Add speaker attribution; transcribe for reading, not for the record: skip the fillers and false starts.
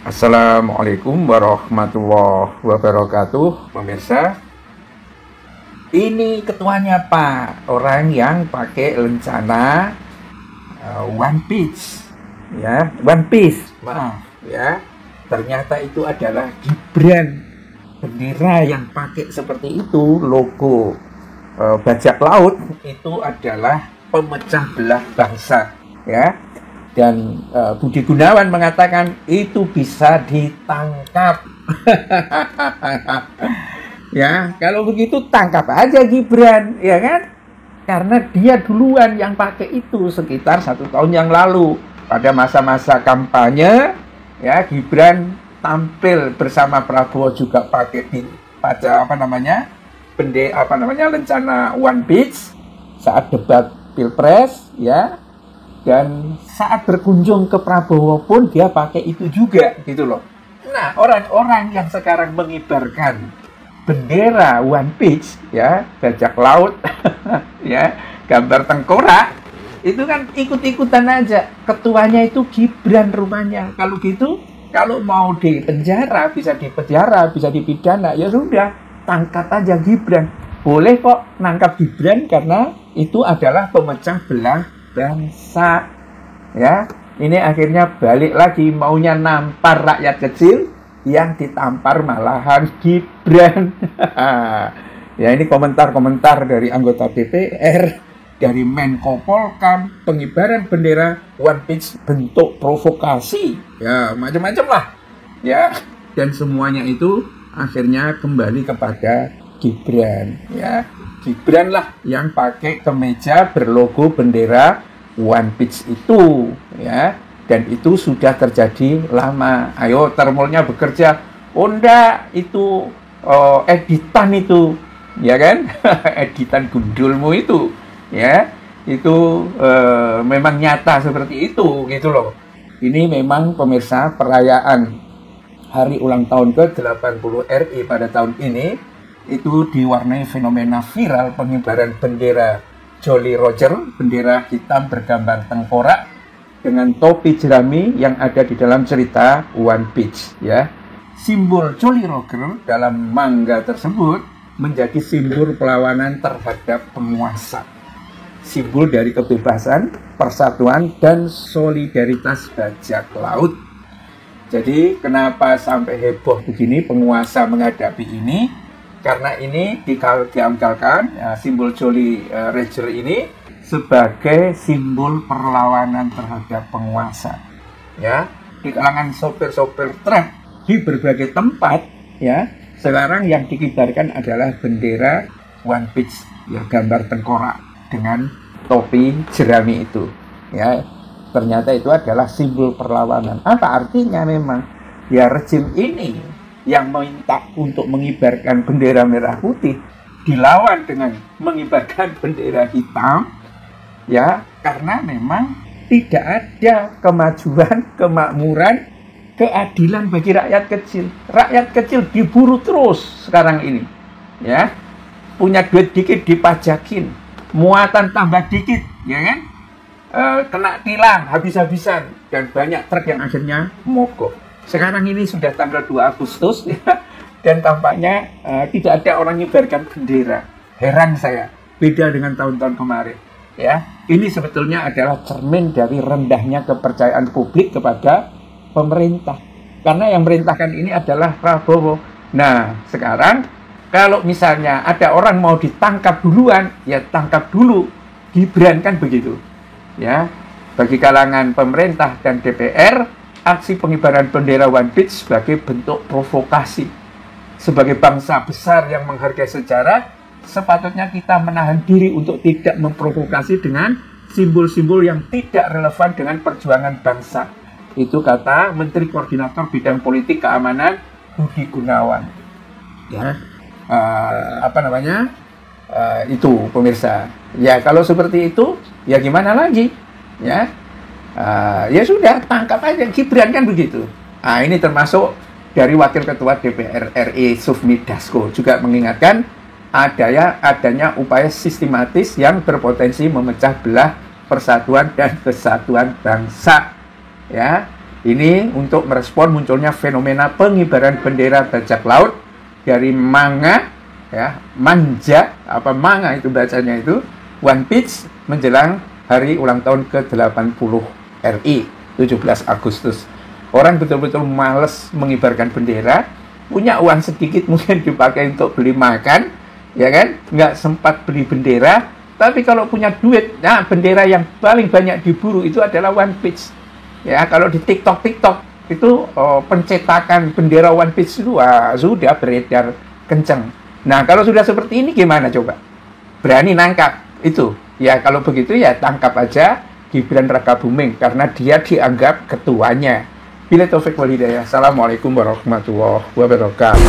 Speaker 1: Assalamualaikum warahmatullahi wabarakatuh. Pemirsa, ini ketuanya Pak, orang yang pakai lencana One Piece, ya, One Piece, maaf, ya. Ternyata itu adalah Gibran. Bendera yang pakai seperti itu, logo bajak laut, itu adalah pemecah belah bangsa, ya. Dan Budi Gunawan mengatakan itu bisa ditangkap. Ya, kalau begitu tangkap aja Gibran, ya kan? Karena dia duluan yang pakai itu sekitar 1 tahun yang lalu. Pada masa-masa kampanye, ya, Gibran tampil bersama Prabowo juga pakai lencana One Piece saat debat Pilpres, ya. Dan saat berkunjung ke Prabowo pun dia pakai itu juga, gitu loh. Nah, orang-orang yang sekarang mengibarkan bendera One Piece, ya, bajak laut, ya, gambar tengkorak, itu kan ikut-ikutan aja. Ketuanya itu Gibran rumahnya. Kalau gitu, kalau mau dipenjara, bisa dipenjara, bisa dipidana, ya sudah, tangkap aja Gibran. Boleh kok nangkap Gibran karena itu adalah pemecah belah bangsa, ya. Ini akhirnya balik lagi maunya nampar rakyat kecil, yang ditampar malahan Gibran. Ya, ini komentar-komentar dari anggota DPR, dari Menko Polkam, pengibaran bendera One Piece bentuk provokasi, ya, macam-macam lah, ya. Dan semuanya itu akhirnya kembali kepada Gibran, ya. Gibran lah yang pakai kemeja berlogo bendera One Piece itu, ya. Dan itu sudah terjadi lama. Ayo termolnya bekerja. Oh enggak, itu editan itu, ya kan? Editan gundulmu itu, ya. Itu memang nyata seperti itu, gitu loh. Ini memang pemirsa, perayaan hari ulang tahun ke-80 RI pada tahun ini itu diwarnai fenomena viral pengibaran bendera Jolly Roger, bendera hitam bergambar tengkorak dengan topi jerami yang ada di dalam cerita One Piece, ya. Simbol Jolly Roger dalam manga tersebut menjadi simbol perlawanan terhadap penguasa, simbol dari kebebasan, persatuan, dan solidaritas bajak laut. Jadi kenapa sampai heboh begini penguasa menghadapi ini? Karena ini diambilkan simbol Jolly Roger ini sebagai simbol perlawanan terhadap penguasa, ya. Di kalangan sopir-sopir truk di berbagai tempat, ya, sekarang yang dikibarkan adalah bendera One Piece, ya, gambar tengkorak dengan topi jerami itu, ya. Ternyata itu adalah simbol perlawanan. Apa artinya? Memang ya, rejim ini yang minta untuk mengibarkan bendera merah putih dilawan dengan mengibarkan bendera hitam, ya, karena memang tidak ada kemajuan, kemakmuran, keadilan bagi rakyat kecil. Rakyat kecil diburu terus sekarang ini, ya. Punya duit dikit dipajakin, muatan tambah dikit, ya kan, kena tilang habis-habisan, dan banyak truk yang akhirnya mogok. Sekarang ini sudah tanggal 2 Agustus, ya, dan tampaknya tidak ada orang mengibarkan bendera. Heran saya, beda dengan tahun-tahun kemarin, ya. Ini sebetulnya adalah cermin dari rendahnya kepercayaan publik kepada pemerintah. Karena yang merintahkan ini adalah Prabowo. Nah, sekarang kalau misalnya ada orang mau ditangkap duluan, ya tangkap dulu Gibran, kan begitu, ya. Bagi kalangan pemerintah dan DPR, aksi pengibaran bendera One Piece sebagai bentuk provokasi. Sebagai bangsa besar yang menghargai sejarah, sepatutnya kita menahan diri untuk tidak memprovokasi dengan simbol-simbol yang tidak relevan dengan perjuangan bangsa. Itu kata Menteri Koordinator Bidang Politik Keamanan Budi Gunawan. ya. Apa namanya? Itu pemirsa. Ya kalau seperti itu, ya gimana lagi? Ya, ya sudah tangkap aja Gibran kan begitu. Nah ini termasuk dari Wakil Ketua DPR RI Sufmi Dasko juga mengingatkan adanya upaya sistematis yang berpotensi memecah belah persatuan dan kesatuan bangsa. Ya, ini untuk merespon munculnya fenomena pengibaran bendera bajak laut dari manga, ya, manja, apa manga itu bacanya itu, One Piece menjelang hari ulang tahun ke-80 RI, 17 Agustus. Orang betul-betul males mengibarkan bendera, punya uang sedikit mungkin dipakai untuk beli makan, ya kan, nggak sempat beli bendera, tapi kalau punya duit, nah bendera yang paling banyak diburu itu adalah One Piece. Ya, kalau di TikTok itu pencetakan bendera One Piece itu sudah beredar kenceng. Nah, kalau sudah seperti ini gimana coba? Berani nangkap itu? Ya, kalau begitu ya tangkap aja Gibran Rakabuming karena dia dianggap ketuanya. Billahi taufik wal hidayah. Assalamualaikum warahmatullahi wabarakatuh.